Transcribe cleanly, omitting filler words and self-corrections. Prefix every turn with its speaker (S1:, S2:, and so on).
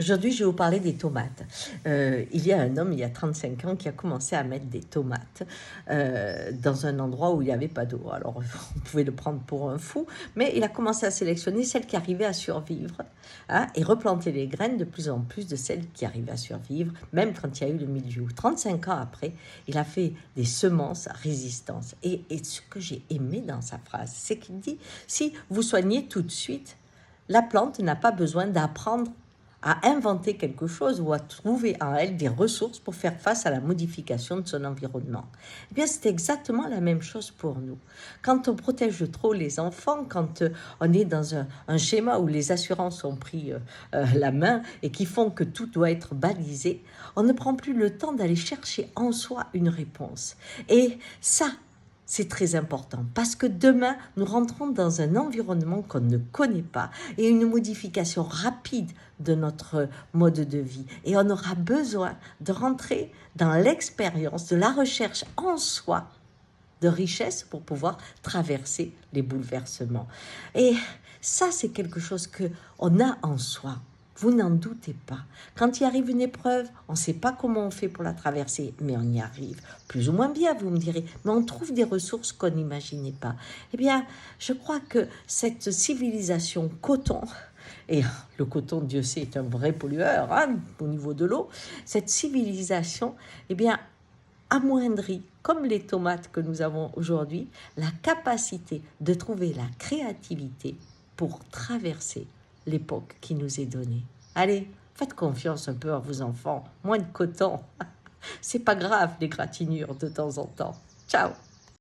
S1: Aujourd'hui, je vais vous parler des tomates. Il y a un homme, il y a 35 ans, qui a commencé à mettre des tomates dans un endroit où il n'y avait pas d'eau. Alors, on pouvait le prendre pour un fou, mais il a commencé à sélectionner celles qui arrivaient à survivre, hein, et replanter les graines de plus en plus de celles qui arrivaient à survivre, même quand il y a eu le milieu. 35 ans après, il a fait des semences à résistance. Et ce que j'ai aimé dans sa phrase, c'est qu'il dit, si vous soignez tout de suite, la plante n'a pas besoin d'apprendre à inventer quelque chose ou à trouver en elle des ressources pour faire face à la modification de son environnement. Eh bien, c'est exactement la même chose pour nous. Quand on protège trop les enfants, quand on est dans un schéma où les assurances ont pris la main et qui font que tout doit être balisé, on ne prend plus le temps d'aller chercher en soi une réponse. Et ça, c'est très important parce que demain, nous rentrons dans un environnement qu'on ne connaît pas et une modification rapide de notre mode de vie. Et on aura besoin de rentrer dans l'expérience de la recherche en soi de richesse pour pouvoir traverser les bouleversements. Et ça, c'est quelque chose qu'on a en soi. Vous n'en doutez pas. Quand il arrive une épreuve, on ne sait pas comment on fait pour la traverser, mais on y arrive. Plus ou moins bien, vous me direz, mais on trouve des ressources qu'on n'imaginait pas. Eh bien, je crois que cette civilisation coton, et le coton, Dieu sait, est un vrai pollueur hein, au niveau de l'eau, cette civilisation, eh bien, amoindrit, comme les tomates que nous avons aujourd'hui, la capacité de trouver la créativité pour traverser l'époque qui nous est donnée. Allez, faites confiance un peu à vos enfants, moins de coton. C'est pas grave, les gratinures de temps en temps. Ciao!